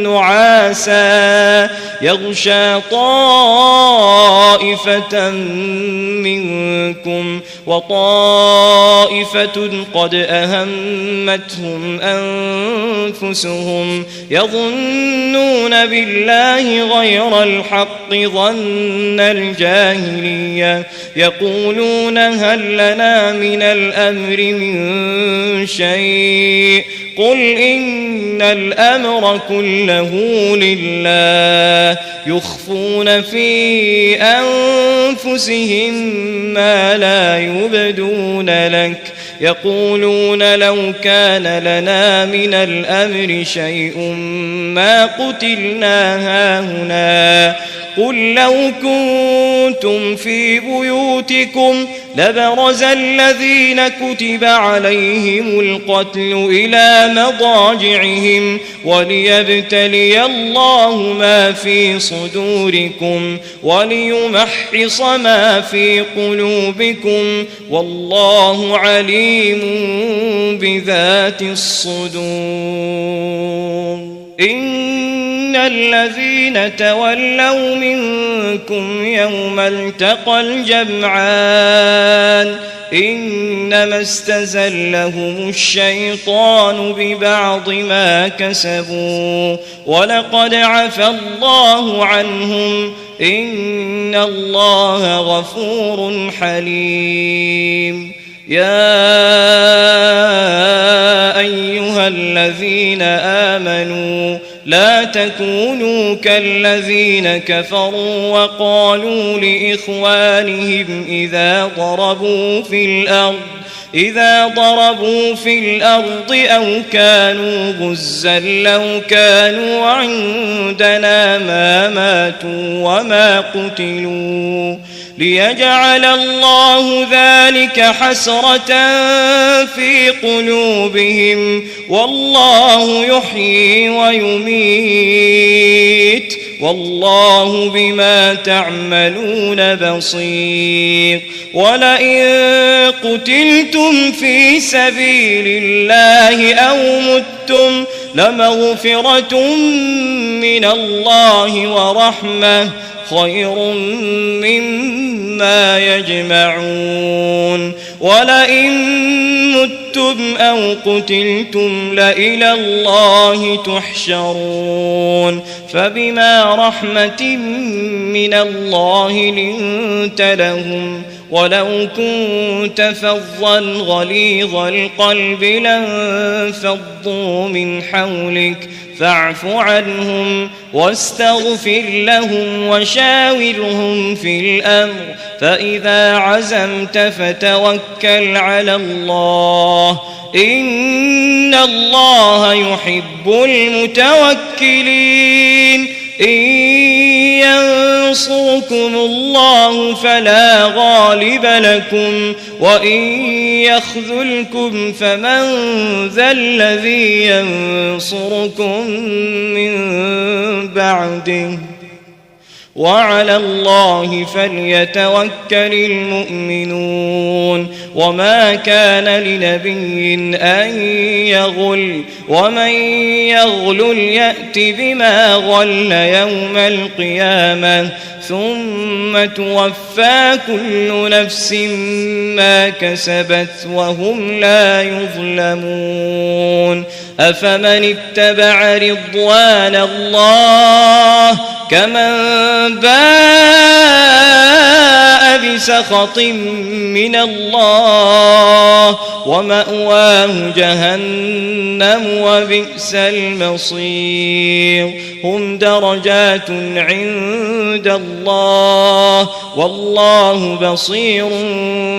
نعاسا يغشى طائفة منكم وطائفة قد أهمتهم أنفسهم يظنون بالله غير الحق ظن الجاهلية يقولون هل لنا من الأمر من شيء قل إن الأمر كله لله يخفون في أنفسهم ما لا يبدون لك يقولون لو كان لنا من الأمر شيء ما قتلنا هاهنا قل لو كنتم في بيوتكم لبرز الذين كتب عليهم القتل إلى مضاجعهم وليبتلي الله ما في صدوركم وليمحص ما في قلوبكم والله عليم بذات الصدور إن الذين تولوا منكم يوم التقى الجمعان إنما استزلهم الشيطان ببعض ما كسبوا ولقد عفى الله عنهم إن الله غفور حليم يا أيها الذين آمنوا لا تكونوا كالذين كفروا وقالوا لإخوانهم إذا ضربوا في الأرض أو كانوا غزا لو كانوا عندنا ما ماتوا وما قتلوا ليجعل الله ذلك حسرة في قلوبهم والله يحيي ويميت والله بما تعملون بصير ولئن قتلتم في سبيل الله أو متم لمغفرة من الله ورحمة خير مما يجمعون ولئن متم أو قتلتم لإلى الله تحشرون فبما رحمة من الله لنت لهم ولو كنت فظا غليظ القلب لانفضوا من حولك فاعف عنهم واستغفر لهم وشاورهم في الأمر فإذا عزمت فتوكل على الله إن الله يحب المتوكلين إن ينصركم الله فلا غالب لكم وإن يخذلكم فمن ذا الذي ينصركم من بعده وعلى الله فليتوكل المؤمنون وما كان لنبي أن يغل ومن يغل يأت بما غل يوم القيامة ثم توفى كل نفس ما كسبت وهم لا يظلمون أفمن اتبع رضوان الله كمن باء بسخط من الله ومأواه جهنم وبئس المصير هم درجات عند الله والله بصير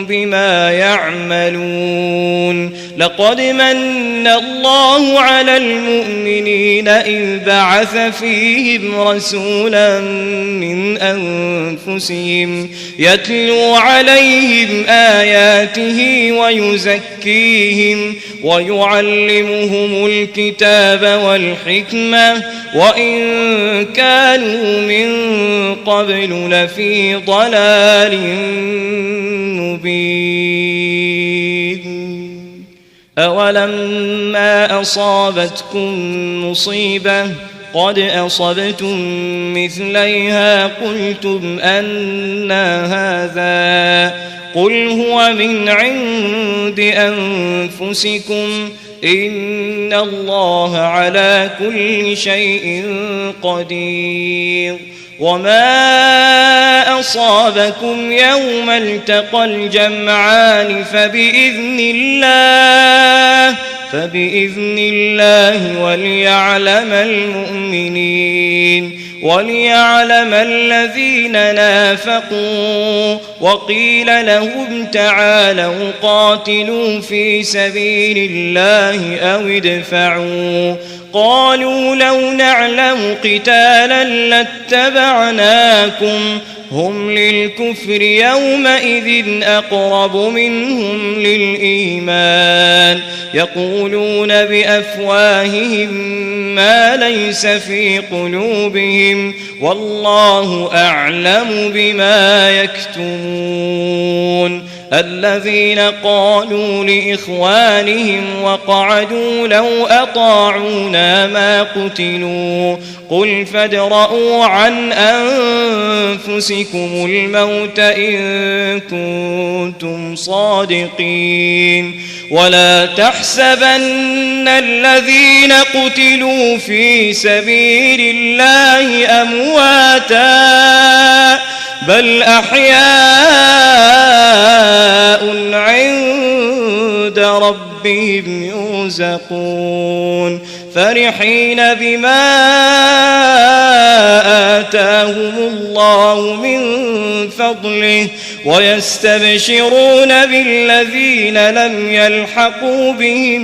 بما يعملون لقد من الله على المؤمنين إذ بعث فيهم رسولا من أنفسهم يتلو عليهم آياته ويزكيهم ويعلمهم الكتاب والحكمة وإن كانوا من قبل لفي ضلال مبين أولما أصابتكم مصيبة قد أصبتم مثليها قلتم أنى هذا قل هو من عند أنفسكم إن الله على كل شيء قدير وما أصابكم يوم التقى الجمعان فبإذن الله وليعلم المؤمنين وليعلم الذين نافقوا وقيل لهم تعالوا قاتلوا في سبيل الله أو ادفعوا قالوا لو نعلم قتالا لاتبعناكم هم للكفر يومئذ أقرب منهم للإيمان يقولون بأفواههم ما ليس في قلوبهم والله أعلم بما يكتمون الذين قالوا لإخوانهم وقعدوا لو أطاعونا ما قتلوا قل فادرءوا عن أنفسكم الموت إن كنتم صادقين ولا تحسبن الذين قتلوا في سبيل الله أمواتا بل أحياء عند ربهم يرزقون فرحين بما آتاهم الله من فضله ويستبشرون بالذين لم يلحقوا بهم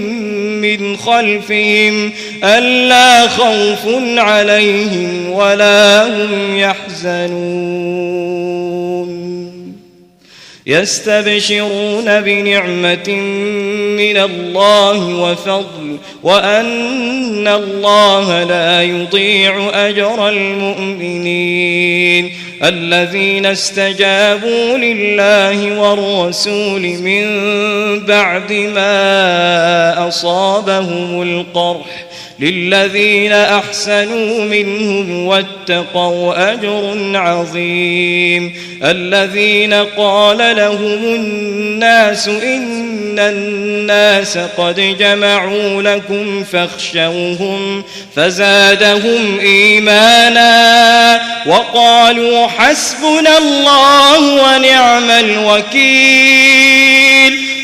من خلفهم ألا خوف عليهم ولا هم يحزنون يستبشرون بنعمة من الله وفضل وأن الله لا يضيع أجر المؤمنين الذين استجابوا لله والرسول من بعد ما أصابهم القرح للذين أحسنوا منهم واتقوا أجر عظيم الذين قال لهم الناس إن الناس قد جمعوا لكم فاخشوهم فزادهم إيمانا وقالوا حسبنا الله ونعم الوكيل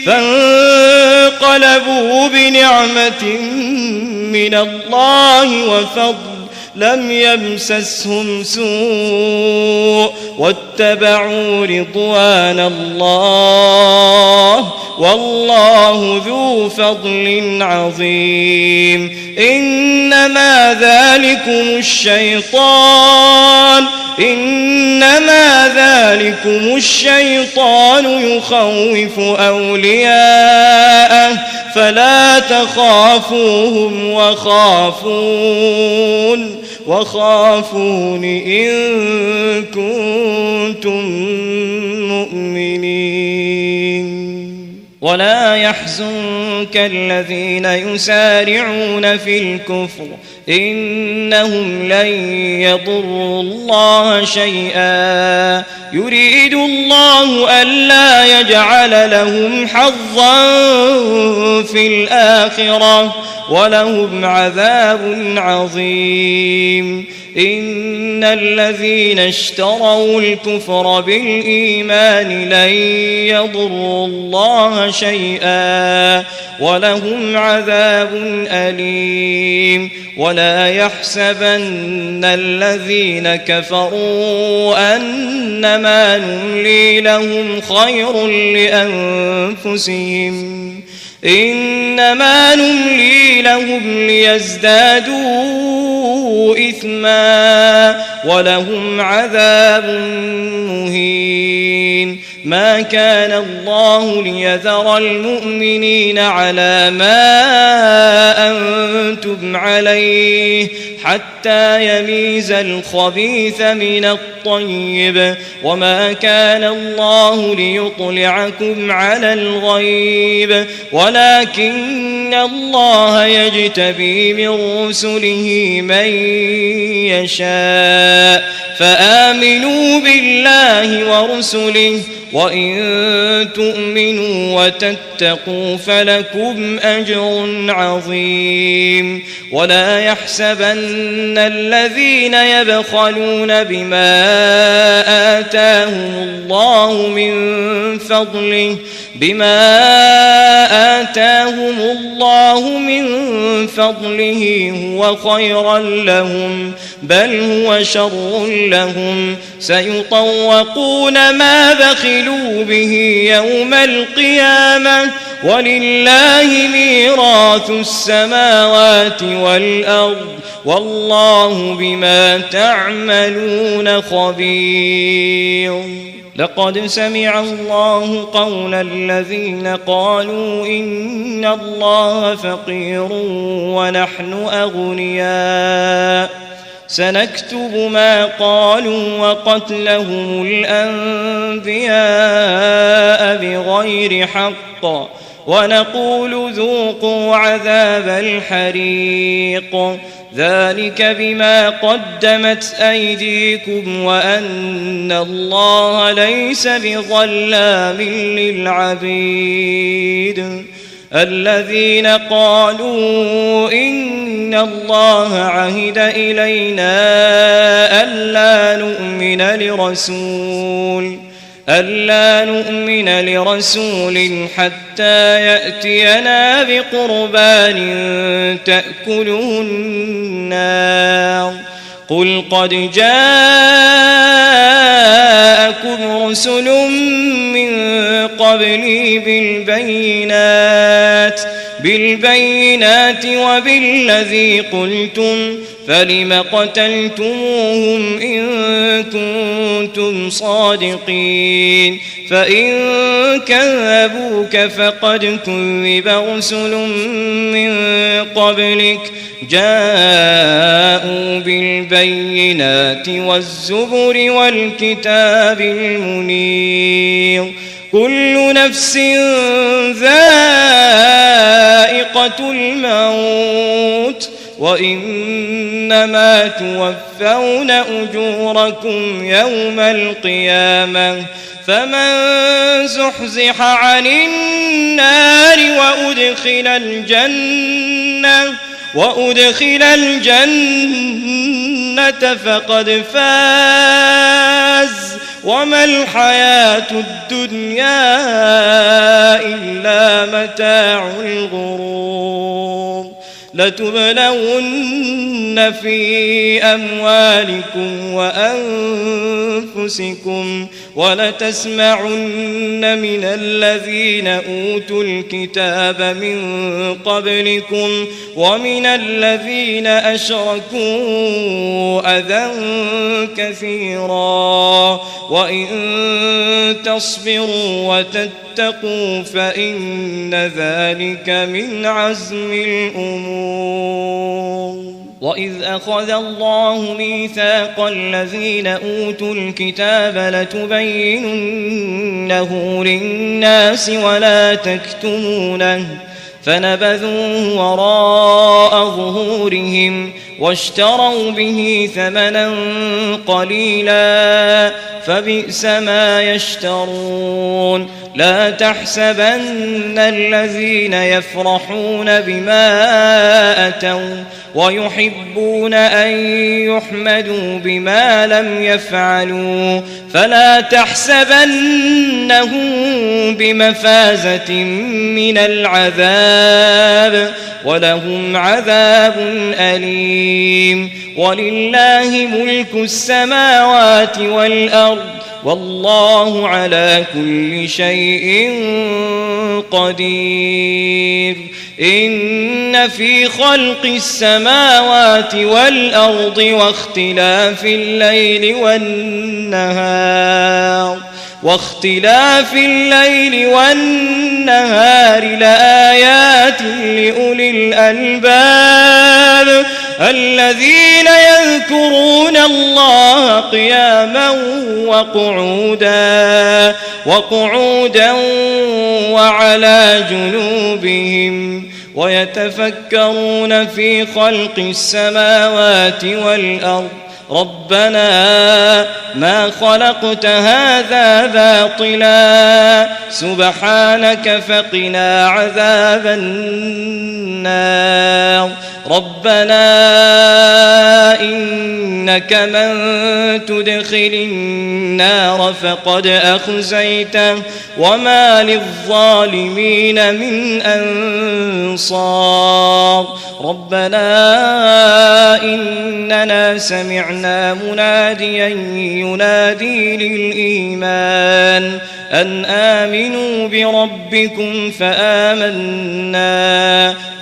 فانقلبوا بنعمة من الله وفضل لم يمسسهم سوء واتبعوا رضوان الله والله ذو فضل عظيم إنما ذلكم الشيطان يخوف أولياءه فلا تخافوهم وخافون إن كنتم مؤمنين ولا يحزنك الذين يسارعون في الكفر إنهم لن يضروا الله شيئا يريد الله ألا يجعل لهم حظا في الآخرة ولهم عذاب عظيم إن الذين اشتروا الكفر بالإيمان لن يضروا الله شيئا ولهم عذاب أليم ولا يحسبن الذين كفروا أنما نملي لهم خير لأنفسهم إنما نملي لهم ليزدادوا إثما ولهم عذاب مهين ما كان الله ليذر المؤمنين على ما أنتم عليه حتى يميز الخبيث من الطيب وما كان الله ليطلعكم على الغيب ولكن الله يجتبي من رسله من يشاء فآمنوا بالله ورسله وإن تؤمنوا وتتقوا فلكم أجر عظيم ولا يحسبن الذين يبخلون بما آتاهم الله من فضله هو خيرا لهم بل هو شر لهم سيطوقون ما بخلوا به يوم القيامة ولله ميراث السماوات والأرض والله بما تعملون خبير لقد سمع الله قول الذين قالوا إن الله فقير ونحن أغنياء سنكتب ما قالوا وقتلهم الأنبياء بغير حق ونقول ذوقوا عذاب الحريق ذلك بما قدمت أيديكم وأن الله ليس بظلام للعبيد الذين قالوا إن الله عهد إلينا ألا نؤمن لرسول حتى يأتينا بقربان تأكله النار قل قد جاءكم رسل من قبلي بالبينات وبالذي قلتم فلم قتلتموهم إن كنتم صادقين فإن كذبوك فقد كذب رسل من قبلك جاءوا بالبينات والزبر والكتاب المنير كل نفس ذائقة الموت وإنما توفون أجوركم يوم القيامة فمن زحزح عن النار وأدخل الجنة فقد فاز وما الحياة الدنيا إلا متاع الغرور لتبلون في أموالكم وأنفسكم ولتسمعن من الذين أوتوا الكتاب من قبلكم ومن الذين أشركوا أذى كثيرا وإن تصبروا وتتقوا فإن ذلك من عزم الأمور وإذ أخذ الله ميثاق الذين أوتوا الكتاب لتبيننه للناس ولا تكتمونه فنبذوه وراء ظهورهم واشتروا به ثمنا قليلا فبئس ما يشترون لا تحسبن الذين يفرحون بما أتوا ويحبون أن يحمدوا بما لم يفعلوا فلا تحسبنهم بمفازة من العذاب ولهم عذاب أليم ولله ملك السماوات والأرض والله على كل شيء قدير إن في خلق السماوات والأرض واختلاف الليل والنهار لآيات لأولي الألباب الذين يذكرون الله قياما وقعودا وعلى جنوبهم ويتفكرون في خلق السماوات والأرض ربنا ما خلقت هذا باطلا سبحانك فقنا عذاب النار ربنا إنك من تدخل النار فقد أخزيته وما للظالمين من أنصار ربنا إننا سمعنا مناديا ينادي للإيمان أن آمنوا بربكم فآمنا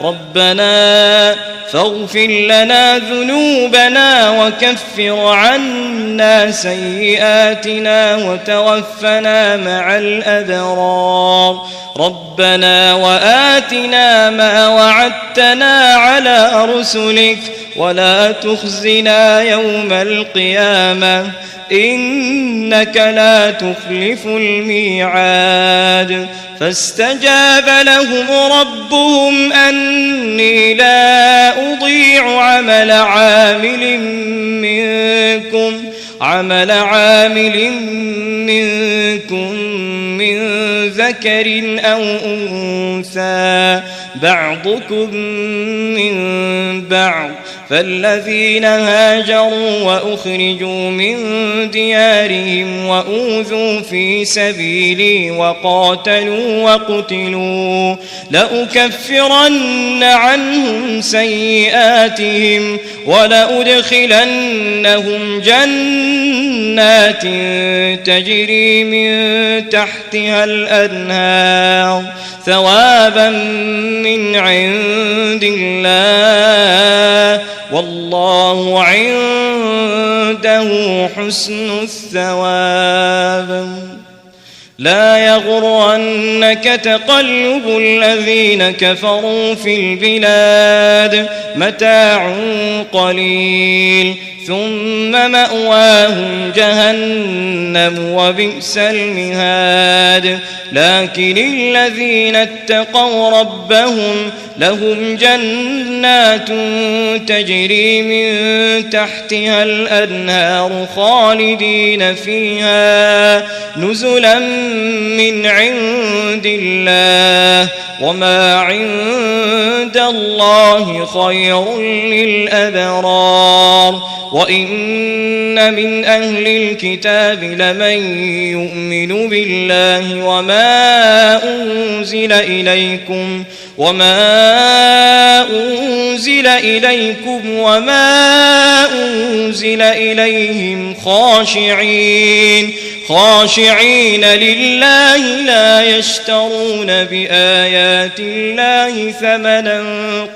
ربنا فاغفر لنا ذنوبنا وكفر عنا سيئاتنا وتوفنا مع الأبرار ربنا وآتنا ما وعدتنا على رسلك ولا تخزنا يوم القيامة إنك لا تخلف الميعاد فاستجاب لهم ربهم أني لا أضيع عمل عامل منكم من ذكر أو أنثى بعضكم من بعض فالذين هاجروا وأخرجوا من ديارهم وأوذوا في سبيلي وقاتلوا وقتلوا لأكفرن عنهم سيئاتهم ولأدخلنهم جنات تجري من تحتها الأنهار ثوابا من عند الله والله عنده حسن الثواب لا يغرنك تقلب الذين كفروا في البلاد متاع قليل ثم مأواهم جهنم وبئس المهاد لكن الذين اتقوا ربهم لهم جنات تجري من تحتها الأنهار خالدين فيها نزلا من عند الله وما عند الله خير للأبرار وإن من أهل الكتاب لمن يؤمن بالله وما أنزل إليكم وما أنزل إليهم خاشعين لله لا يشترون بآيات الله ثمنا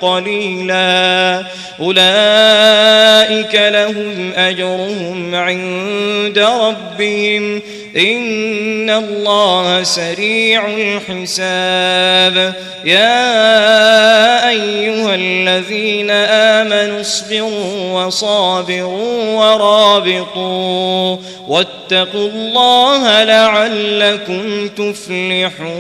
قليلا أولئك لهم أجرهم عند ربهم إن الله سريع الحساب يا أيها الذين آمنوا اصبروا وصابروا ورابطوا واتقوا الله لعلكم تفلحون